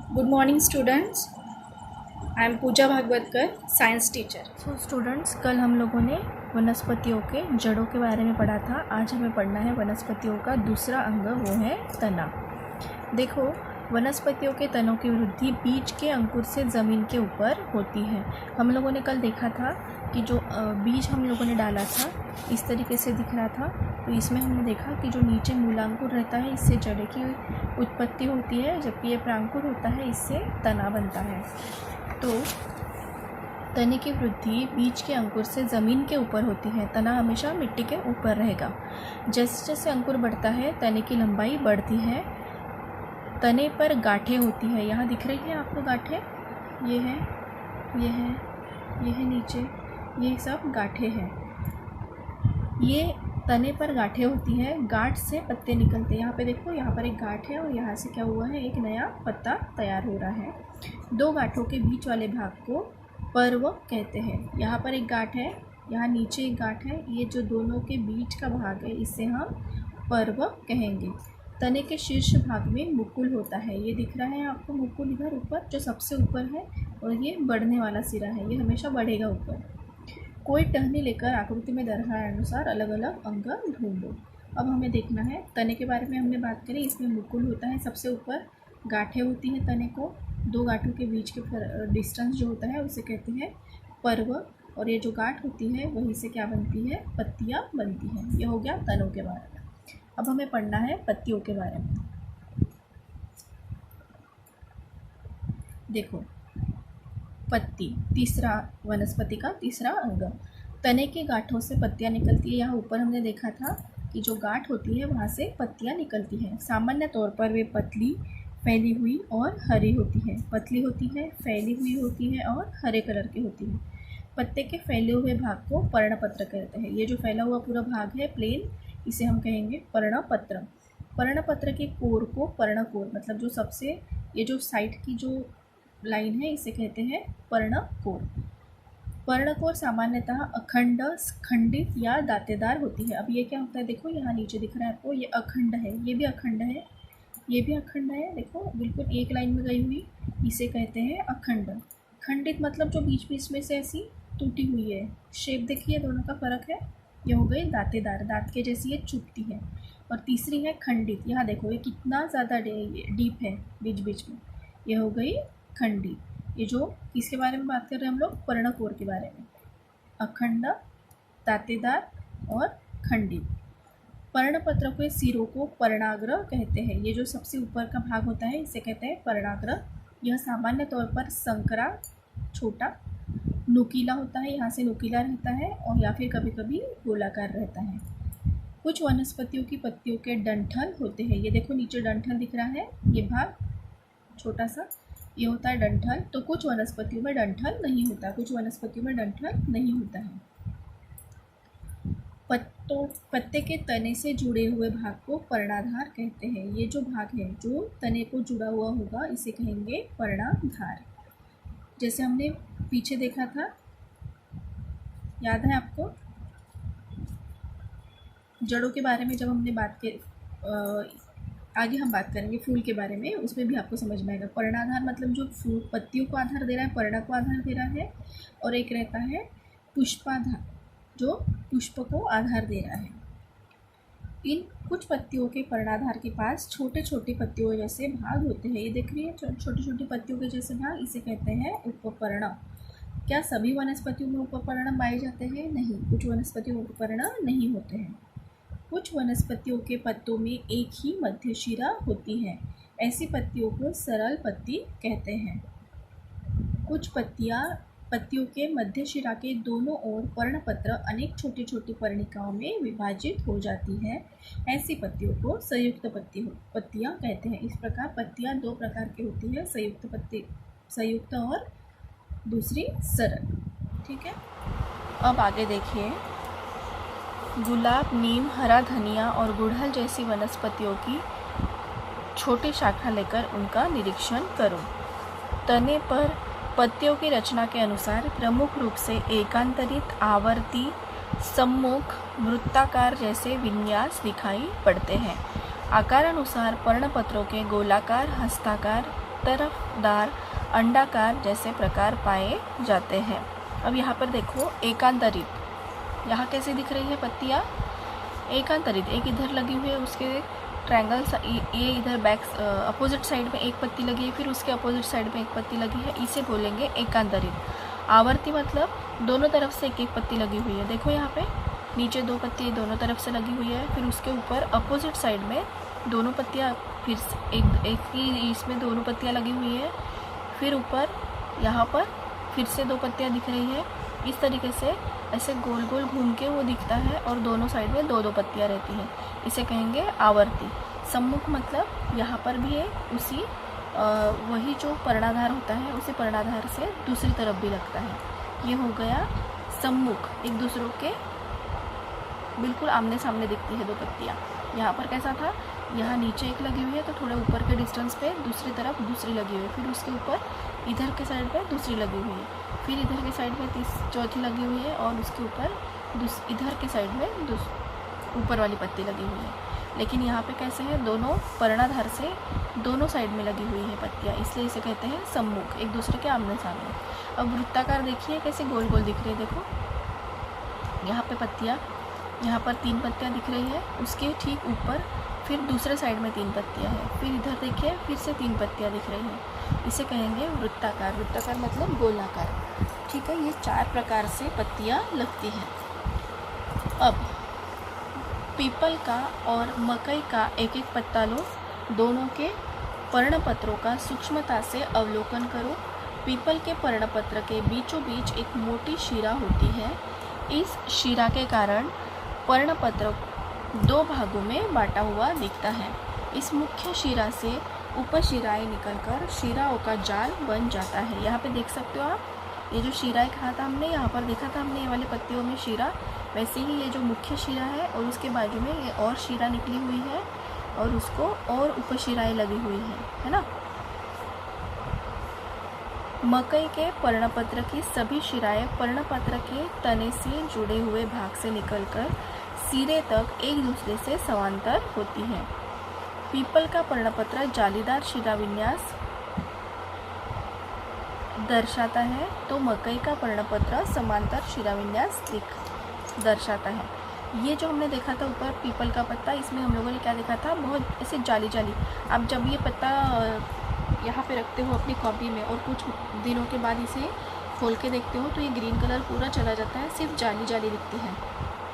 Good morning students. I am Pooja Bhagwatkar, science teacher. So students, कल हम लोगों ने वनस्पतियों के जड़ों के बारे में पढ़ा था। आज हमें पढ़ना है वनस्पतियों का दूसरा अंग, वो है तना। देखो, वनस्पतियों के तनों की वृद्धि बीज के अंकुर से ज़मीन के ऊपर होती है। हम लोगों ने कल देखा था कि जो बीज हम लोगों ने डाला था इस तरीके से दिख रहा था। तो इसमें हमने देखा कि जो नीचे मूलांकुर रहता है इससे जड़ की उत्पत्ति होती है, जबकि ये प्रांकुर होता है इससे तना बनता है। तो तने की वृद्धि बीज के अंकुर से ज़मीन के ऊपर होती है। तना हमेशा मिट्टी के ऊपर रहेगा। जैसे जैसे अंकुर बढ़ता है तने की लंबाई बढ़ती है। तने पर गांठें होती है। यहाँ दिख रही है आपको गांठें, ये है, ये है, ये है नीचे, ये सब गांठें हैं। ये तने पर गांठें होती है। गांठ से पत्ते निकलते हैं। यहाँ पे देखो, यहाँ पर एक गांठ है और यहाँ से क्या हुआ है, एक नया पत्ता तैयार हो रहा है। दो गांठों के बीच वाले भाग को पर्व कहते हैं। यहाँ पर एक गांठ है, यहाँ नीचे एक गांठ है। ये जो दोनों के बीच का भाग है इसे हम पर्व कहेंगे। तने के शीर्ष भाग में मुकुल होता है। ये दिख रहा है आपको मुकुल इधर ऊपर, जो सबसे ऊपर है, और ये बढ़ने वाला सिरा है, ये हमेशा बढ़ेगा ऊपर। कोई टहनी लेकर आकृति में दर्शाए अनुसार अलग अलग अंग ढूंढो। अब हमें देखना है, तने के बारे में हमने बात करी। इसमें मुकुल होता है सबसे ऊपर, गांठें होती हैं तने को, दो गांठों के बीच के डिस्टेंस जो होता है उसे कहते हैं पर्व, और ये जो गांठ होती है वहीं से क्या बनती है, पत्तियां बनती हैं। ये हो गया तनों के बारे में। अब हमें पढ़ना है पत्तियों के बारे में। देखो, पत्ती तीसरा, वनस्पति का तीसरा अंग। तने की गांठों से पत्तियां निकलती है। यहाँ ऊपर हमने देखा था कि जो गांठ होती है वहाँ से पत्तियां निकलती हैं। सामान्य तौर पर वे पतली, फैली हुई और हरी होती है। पतली होती है, फैली हुई होती है और हरे कलर की होती है। पत्ते के फैले हुए भाग को पर्णपत्र कहते हैं। ये जो फैला हुआ पूरा भाग है प्लेन, इसे हम कहेंगे पर्णपत्र। पर्णपत्र के कोर को पर्णकोर, मतलब जो सबसे, ये जो साइड की जो लाइन है इसे कहते हैं पर्णकोर। पर्णकोर सामान्यतः अखंड, खंडित या दांतेदार होती है। अब ये क्या होता है, देखो यहाँ नीचे दिख रहा है आपको, ये अखंड है, ये भी अखंड है, ये भी अखंड है। देखो बिल्कुल एक लाइन में गई हुई, इसे कहते हैं अखंड। खंडित मतलब जो बीच बीच में से ऐसी टूटी हुई है। शेप देखिए, दोनों का फर्क है। ये हो गई दांतेदार, दांत के जैसी ये चुभती है। और तीसरी है खंडित। यहाँ देखो ये कितना ज़्यादा डीप है बीच बीच में, ये हो गई खंडित। ये जो किसके बारे में बात कर रहे हैं हम लोग, पर्णकोर के बारे में। अखंड, दांतेदार और खंडित। पर्णपत्र के सिरों को पर्णाग्र कहते हैं। ये जो सबसे ऊपर का भाग होता है इसे कहते हैं पर्णाग्र। यह सामान्य तौर पर संकरा, छोटा, नुकीला होता है, यहाँ से नुकीला रहता है, और या फिर कभी कभी गोलाकार रहता है। कुछ वनस्पतियों की पत्तियों के डंठल होते हैं। ये देखो नीचे डंठल दिख रहा है, ये भाग छोटा सा, ये होता है डंठल। तो कुछ वनस्पतियों में डंठल नहीं होता, कुछ वनस्पतियों में डंठल नहीं होता है। पत्ते के तने से जुड़े हुए भाग को पर्णाधार कहते हैं। ये जो भाग है जो तने को जुड़ा हुआ होगा इसे कहेंगे पर्णाधार। जैसे हमने पीछे देखा था, याद है आपको, जड़ों के बारे में जब हमने बात की, आगे हम बात करेंगे फूल के बारे में, उसमें भी आपको समझ में आएगा। पर्णाधार मतलब जो फूल पत्तियों को आधार दे रहा है, पर्णा को आधार दे रहा है, और एक रहता है पुष्पाधार, जो पुष्प को आधार दे रहा है। इन कुछ पत्तियों के पर्णाधार के पास छोटे छोटे पत्तियों जैसे भाग होते हैं। ये देख रही है छोटी छोटी पत्तियों के जैसे भाग, इसे कहते हैं उपपर्ण। क्या सभी वनस्पतियों में उपपर्ण पाए जाते हैं? नहीं, कुछ वनस्पतियों में उपपर्ण नहीं होते हैं। कुछ वनस्पतियों के पत्तों में एक ही मध्य शिरा होती है। ऐसी पत्तियों को सरल पत्ती कहते हैं। कुछ पत्तियों के मध्य शिरा के दोनों ओर पर्णपत्र अनेक छोटी छोटी पर्णिकाओं में विभाजित हो जाती है। ऐसी पत्तियों को संयुक्त पत्तियां कहते हैं। इस प्रकार पत्तियां दो प्रकार की होती है, संयुक्त और दूसरी सरल। ठीक है, अब आगे देखिए, गुलाब, नीम, हरा धनिया और गुड़हल जैसी वनस्पतियों की छोटी शाखा लेकर उनका निरीक्षण करो। तने पर पत्तियों की रचना के अनुसार प्रमुख रूप से एकांतरित, आवर्ती, सम्मुख, वृत्ताकार जैसे विन्यास दिखाई पड़ते हैं। आकार अनुसार पर्णपत्रों के गोलाकार, हस्ताकार, तरफदार अंडाकार जैसे प्रकार पाए जाते हैं। अब यहाँ पर देखो एकांतरित, यहाँ कैसे दिख रही है पत्तियाँ? एकांतरित, एक इधर लगी हुई है, उसके ट्रायंगल ये इधर बैक अपोजिट साइड में एक पत्ती लगी है, फिर उसके अपोजिट साइड में एक पत्ती लगी है, इसे बोलेंगे एकांतरित। आवर्ती मतलब दोनों तरफ से एक एक पत्ती लगी हुई है। देखो यहाँ पे नीचे 2 पत्ती दोनों तरफ से लगी हुई है, फिर उसके ऊपर अपोजिट साइड में दोनों पत्तियाँ, फिर एक ही इसमें दोनों पत्तियाँ लगी हुई है, फिर ऊपर यहाँ पर फिर से 2 पत्तियाँ दिख रही है। इस तरीके से ऐसे गोल गोल घूम के वो दिखता है और दोनों साइड में 2-2 पत्तियाँ रहती हैं, इसे कहेंगे आवर्ती। सम्मुख मतलब यहाँ पर भी है उसी वही जो पर्णाधार होता है उसी पर्णाधार से दूसरी तरफ भी लगता है। ये हो गया सम्मुख, एक दूसरों के बिल्कुल आमने सामने दिखती है 2 पत्तियाँ। यहाँ पर कैसा था, यहाँ नीचे एक लगी हुई है तो थोड़े ऊपर के डिस्टेंस पे दूसरी तरफ दूसरी लगी हुई है, फिर उसके ऊपर इधर के साइड पे दूसरी लगी हुई है, फिर इधर के साइड में चौथी लगी हुई है और उसके ऊपर इधर के साइड में ऊपर वाली पत्ती लगी हुई है। लेकिन यहाँ पे कैसे है, दोनों पर्णाधार से दोनों साइड में लगी हुई है पत्तियाँ, इसलिए इसे कहते हैं सम्मुख, एक दूसरे के आमने सामने। अब वृत्ताकार देखिए कैसे गोल गोल दिख रही है। देखो यहाँ पे पत्तियाँ, यहाँ पर 3 पत्तियाँ दिख रही है, उसके ठीक ऊपर फिर दूसरे साइड में 3 पत्तियाँ हैं, फिर इधर देखिए फिर से 3 पत्तियाँ दिख रही हैं, इसे कहेंगे वृत्ताकार। वृत्ताकार मतलब गोलाकार। ठीक है, ये 4 प्रकार से पत्तियाँ लगती हैं। अब पीपल का और मकई का एक एक पत्ता लो, दोनों के पर्णपत्रों का सूक्ष्मता से अवलोकन करो। पीपल के पर्णपत्र के बीचों बीच एक मोटी शिरा होती है। इस शिरा के कारण पर्णपत्र 2 भागों में बांटा हुआ दिखता है। इस मुख्य शिरा से उपशिराएं निकलकर शिराओं का जाल बन जाता है। यहाँ पे देख सकते हो आप, ये जो शिराएं कहा था हमने, यहाँ पर देखा था हमने ये वाले पत्तियों में शिरा, वैसे ही ये जो मुख्य शिरा है और उसके बाजू में ये और शिरा निकली हुई है और उसको और उपशिराएं लगी हुई है ना। मकई के पर्णपत्र की सभी शिराएं पर्णपत्र के तने से जुड़े हुए भाग से निकलकर सिरे तक एक दूसरे से समांतर होती हैं। पीपल का पर्णपत्र जालीदार शिरा विन्यास दर्शाता है तो मकई का पर्णपत्र समांतर शिरा विन्यास दर्शाता है। ये जो हमने देखा था ऊपर पीपल का पत्ता, इसमें हम लोगों ने क्या देखा था, बहुत ऐसे जाली जाली। आप जब ये पत्ता यहाँ पे रखते हो अपनी कॉपी में और कुछ दिनों के बाद इसे खोल के देखते हो तो ये ग्रीन कलर पूरा चला जाता है, सिर्फ जाली जाली दिखती है।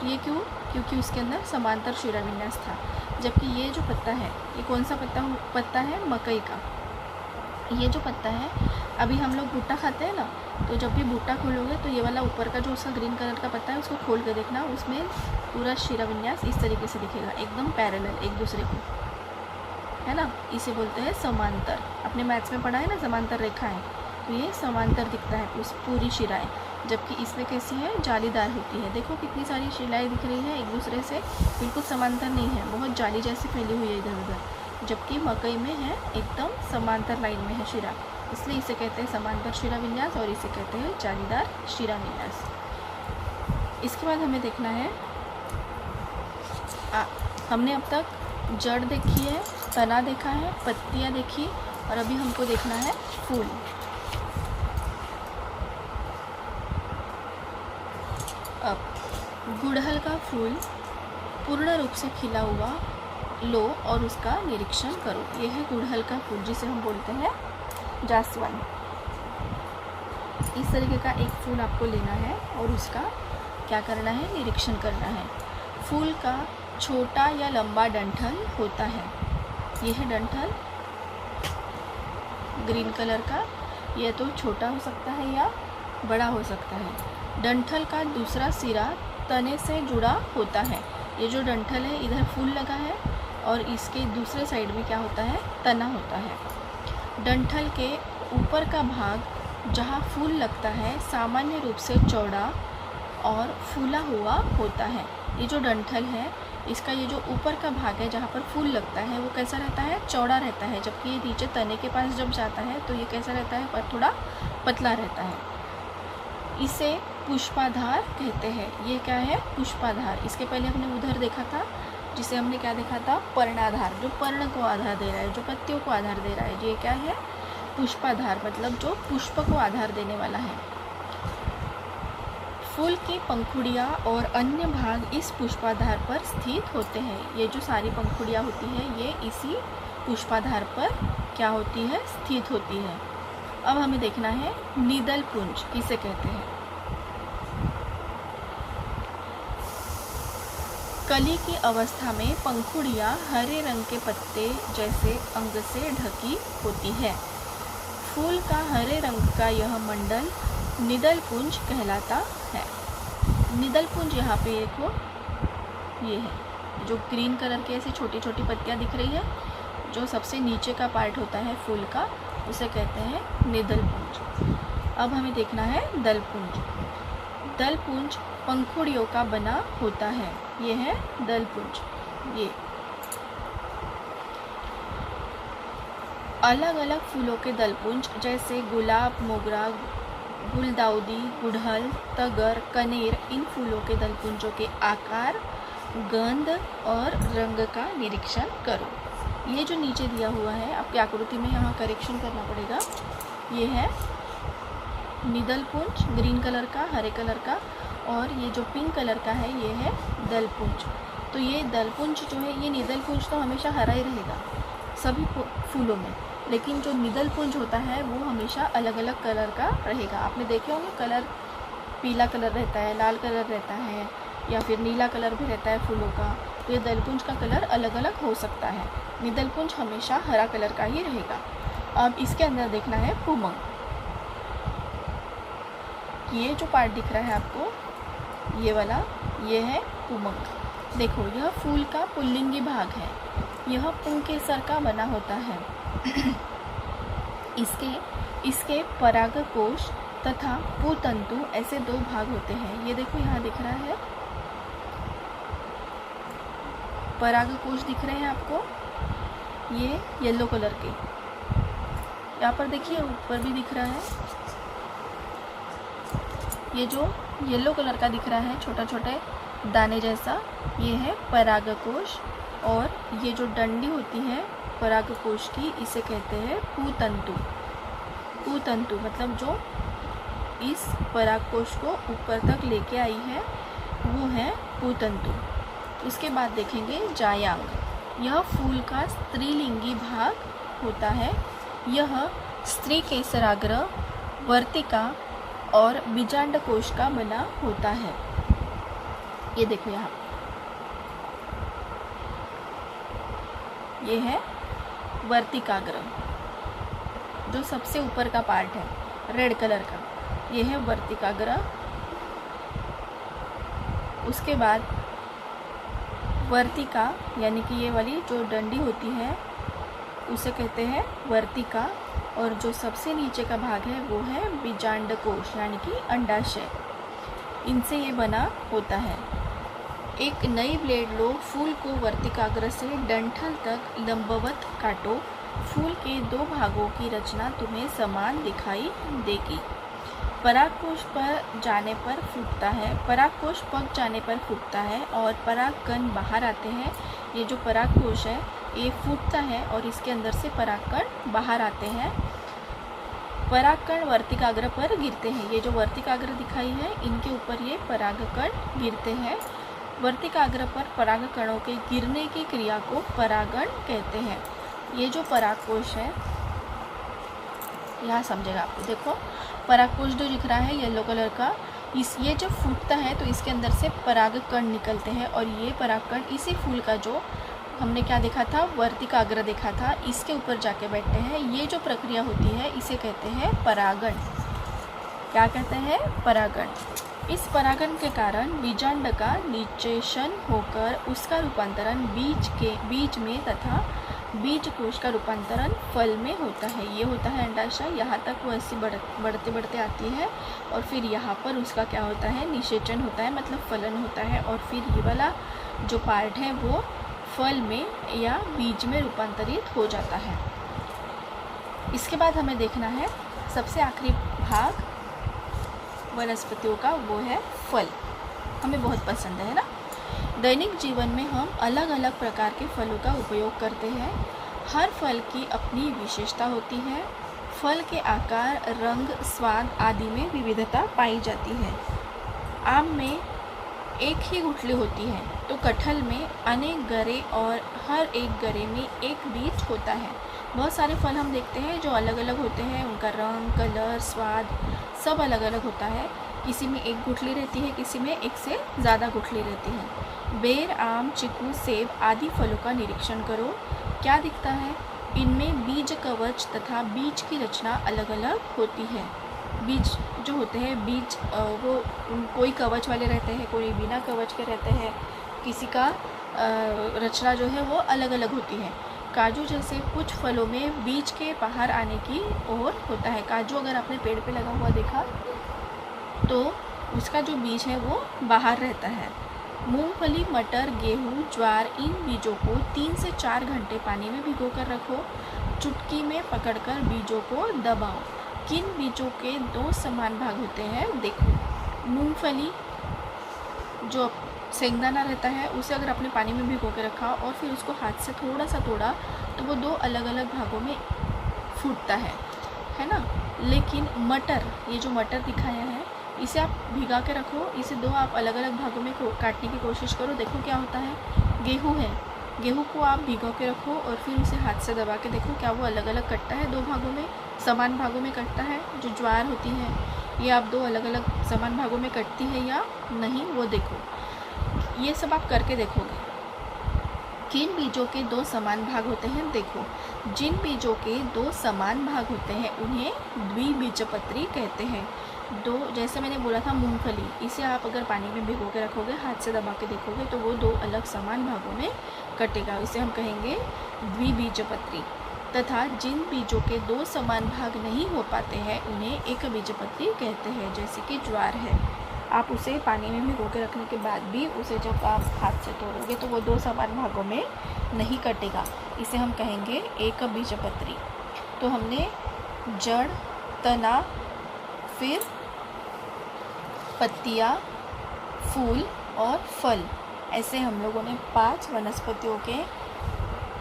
तो ये क्यों? क्योंकि उसके अंदर समांतर शिरा विन्यास था। जबकि ये जो पत्ता है, ये कौन सा पत्ता है? मकई का। ये जो पत्ता है, अभी हम लोग भुट्टा खाते हैं ना, तो जब भी भुट्टा खोलोगे तो ये वाला ऊपर का जो उसका ग्रीन कलर का पत्ता है उसको खोल के देखना, उसमें पूरा शिरा विन्यास इस तरीके से दिखेगा, एकदम पैरेलल एक दूसरे को, है ना। इसे बोलते हैं समांतर। अपने मैथ्स में पढ़ा है ना समांतर रेखाएं, तो ये समांतर दिखता है उस पूरी शिराएं। जबकि इसमें कैसी है, जालीदार होती है। देखो कितनी सारी शिराएं दिख रही हैं, एक दूसरे से बिल्कुल समांतर नहीं है, बहुत जाली जैसी फैली हुई है इधर उधर। जबकि मकई में है एकदम समांतर लाइन में है शिरा, इसलिए इसे कहते हैं समांतर शिरा विन्यास और इसे कहते हैं जालीदार शिरा विन्यास। इसके बाद हमें देखना है, हमने अब तक जड़ देखी है, तना देखा है, पत्तियाँ देखी, और अभी हमको देखना है फूल। अब गुड़हल का फूल पूर्ण रूप से खिला हुआ लो और उसका निरीक्षण करो। यह है गुड़हल का फूल, जिसे हम बोलते हैं जासवंत। इस तरीके का एक फूल आपको लेना है और उसका क्या करना है, निरीक्षण करना है। फूल का छोटा या लंबा डंठल होता है। यह है डंठल ग्रीन कलर का, यह तो छोटा हो सकता है या बड़ा हो सकता है। डंठल का दूसरा सिरा तने से जुड़ा होता है। ये जो डंठल है, इधर फूल लगा है और इसके दूसरे साइड में क्या होता है, तना होता है। डंठल के ऊपर का भाग जहाँ फूल लगता है सामान्य रूप से चौड़ा और फूला हुआ होता है। ये जो डंठल है, इसका ये जो ऊपर का भाग है जहाँ पर फूल लगता है वो कैसा रहता है, चौड़ा रहता है। जबकि ये नीचे तने के पास जब जाता है तो ये कैसा रहता है, पर थोड़ा पतला रहता है। इसे पुष्पाधार कहते हैं। ये क्या है, पुष्पाधार। इसके पहले हमने उधर देखा था जिसे हमने क्या देखा था, पर्णाधार, जो पर्ण को आधार दे रहा है, जो पत्तियों को आधार दे रहा है। ये क्या है, पुष्पाधार मतलब जो पुष्प को आधार देने वाला है। फूल की पंखुड़ियाँ और अन्य भाग इस पुष्पाधार पर स्थित होते हैं। ये जो सारी पंखुड़ियाँ होती हैं ये इसी पुष्पाधार पर क्या होती है, स्थित होती है। अब हमें देखना है निदल पुंज किसे कहते हैं। कली की अवस्था में पंखुड़ियाँ हरे रंग के पत्ते जैसे अंग से ढकी होती है। फूल का हरे रंग का यह मंडल निदल पुंज कहलाता है। निदल पुंज यहाँ पे देखो ये है, जो ग्रीन कलर के ऐसे छोटी छोटी पत्तियाँ दिख रही है, जो सबसे नीचे का पार्ट होता है फूल का, उसे कहते हैं निदल पुंज। अब हमें देखना है दल पुंज। दल पुंज पंखुड़ियों का बना होता है। ये है दल पुंज। ये अलग अलग फूलों के दलपुंज जैसे गुलाब, मोगरा, गुलदाउदी, गुड़हल, तगर, कनेर, इन फूलों के दलपुंजों के आकार, गंध और रंग का निरीक्षण करो। ये जो नीचे दिया हुआ है, आपकी आकृति में यहाँ करेक्शन करना पड़ेगा। ये है निदल पुंज ग्रीन कलर का, हरे कलर का, और ये जो पिंक कलर का है ये है दलपुंज। तो ये दलपुंज जो है, ये निदल पुंज तो हमेशा हरा ही रहेगा सभी फूलों में, लेकिन जो निदल पुंज होता है वो हमेशा अलग अलग कलर का रहेगा। आपने देखे होंगे कलर, पीला कलर रहता है, लाल कलर रहता है, या फिर नीला कलर भी रहता है फूलों का। तो ये दलपुंज का कलर अलग अलग हो सकता है। निदल पुंज हमेशा हरा कलर का ही रहेगा। अब इसके अंदर देखना है पुमंग। ये जो पार्ट दिख रहा है आपको, ये वाला, ये है पुमंग। देखो यह फूल का पुल्लिंगी भाग है। यह पुंकेसर का बना होता है। इसके परागकोश तथा पुतंतु ऐसे दो भाग होते हैं। ये देखो यहाँ दिख रहा है, परागकोश दिख रहे हैं आपको, ये येलो कलर के। यहाँ पर देखिए ऊपर भी दिख रहा है, ये जो येलो कलर का दिख रहा है छोटा छोटे दाने जैसा, ये है परागकोश। और ये जो डंडी होती है परागकोश की, इसे कहते हैं पुतंतु। पुतंतु मतलब जो इस परागकोश को ऊपर तक लेके आई है वो है पुतंतु। उसके बाद देखेंगे जायांग। यह फूल का स्त्रीलिंगी भाग होता है। यह स्त्री केसराग्र, वर्तिका और बीजांडकोश का बना होता है। ये देखो यहाँ, ये है वर्तिकाग्र, जो सबसे ऊपर का पार्ट है रेड कलर का, ये है वर्तिकाग्र। उसके बाद वर्तिका यानी कि ये वाली जो डंडी होती है उसे कहते हैं वर्तिका, और जो सबसे नीचे का भाग है वो है बीजांडकोश यानी कि अंडाशय। इनसे ये बना होता है। एक नई ब्लेड लो, फूल को वर्तिकाग्र से डंठल तक लंबवत काटो। फूल के दो भागों की रचना तुम्हें समान दिखाई देगी। परागकोश पर जाने पर फूटता है, परागकोश पक जाने पर फूटता है और परागकण बाहर आते हैं। ये जो परागकोश है ये फूटता है और इसके अंदर से परागकण बाहर आते हैं। परागकण वर्तिकाग्र पर गिरते हैं। ये जो वर्तिकाग्र दिखाई है इनके ऊपर ये परागकण गिरते हैं। वर्तिकाग्र पर परागकणों के गिरने की क्रिया को परागण कहते हैं। ये जो परागकोश है, यहाँ समझेगा आपको, देखो परागकोश जो दिख रहा है येलो कलर का, ये जब फूटता है तो इसके अंदर से परागकण निकलते हैं और ये परागकण इसी फूल का जो हमने क्या देखा था, वर्तिकाग्र देखा था, इसके ऊपर जाके बैठते हैं। ये जो प्रक्रिया होती है इसे कहते हैं परागण। क्या कहते हैं? परागण। इस परागण के कारण बीजांड का निषेचन होकर उसका रूपांतरण बीज में तथा बीज कोश का रूपांतरण फल में होता है। ये होता है अंडाशय। यहाँ तक वो ऐसी बढ़ते बढ़ते आती है और फिर यहाँ पर उसका क्या होता है, निषेचन होता है, मतलब फलन होता है, और फिर ये वाला जो पार्ट है वो फल में या बीज में रूपांतरित हो जाता है। इसके बाद हमें देखना है सबसे आखिरी भाग वनस्पतियों का, वो है फल। हमें बहुत पसंद है ना। दैनिक जीवन में हम अलग अलग प्रकार के फलों का उपयोग करते हैं। हर फल की अपनी विशेषता होती है। फल के आकार, रंग, स्वाद आदि में विविधता पाई जाती है। आम में एक ही गुठली होती है तो कटहल में अनेक गरे और हर एक गरे में एक बीज होता है। बहुत सारे फल हम देखते हैं जो अलग अलग होते हैं, उनका रंग, कलर, स्वाद सब अलग अलग होता है। किसी में एक गुठली रहती है, किसी में एक से ज़्यादा गुठली रहती है। बेर, आम, चीकू, सेब आदि फलों का निरीक्षण करो। क्या दिखता है? इनमें बीज कवच तथा बीज की रचना अलग अलग होती है। बीज जो होते हैं, बीज वो कोई कवच वाले रहते हैं, कोई बिना कवच के रहते हैं, किसी का रचना जो है वो अलग अलग होती है। काजू जैसे कुछ फलों में बीज के बाहर आने की ओर होता है। काजू अगर आपने पेड़ पे लगा हुआ देखा तो उसका जो बीज है वो बाहर रहता है। मूंगफली, मटर, गेहूँ, ज्वार इन बीजों को 3 से 4 घंटे पानी में भिगो कर रखो। चुटकी में पकड़कर बीजों को दबाओ। किन बीजों के 2 समान भाग होते हैं? देखो, मूंगफली जो सेंगदाना रहता है उसे अगर आपने पानी में भिगो के रखा और फिर उसको हाथ से थोड़ा सा तोड़ा तो वो 2 अलग अलग भागों में फूटता है ना। लेकिन मटर, ये जो मटर दिखाया है इसे आप भिगा के रखो, इसे 2 आप अलग अलग भागों में काटने की कोशिश करो, देखो क्या होता है। गेहूँ है, गेहूँ को आप भिगो के रखो और फिर उसे हाथ से दबा के देखो क्या वो अलग अलग कटता है, 2 भागों में, समान भागों में कटता है। जो ज्वार होती है ये आप 2 अलग अलग समान भागों में कटती है या नहीं, वो देखो। ये सब आप करके देखोगे। किन बीजों के 2 समान भाग होते हैं? देखो, जिन बीजों के 2 समान भाग होते हैं उन्हें द्विबीजपत्री कहते हैं। जैसे मैंने बोला था मूंगफली, इसे आप अगर पानी में भिगो के रखोगे, हाथ से दबा के देखोगे तो वो 2 अलग समान भागों में कटेगा, इसे हम कहेंगे द्विबीजपत्री। तथा जिन बीजों के 2 समान भाग नहीं हो पाते हैं उन्हें एकबीजपत्री कहते हैं। जैसे कि ज्वार है, आप उसे पानी में भिगो के रखने के बाद भी उसे जब आप हाथ से तोड़ोगे तो वो 2 समान भागों में नहीं कटेगा, इसे हम कहेंगे एकबीजपत्री। तो हमने जड़, तना, फिर पत्तियाँ, फूल और फल, ऐसे हम लोगों ने 5 वनस्पतियों के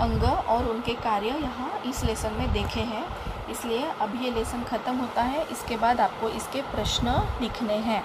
अंग और उनके कार्य यहाँ इस लेसन में देखे हैं। इसलिए अब ये लेसन ख़त्म होता है, इसके बाद आपको इसके प्रश्न लिखने हैं।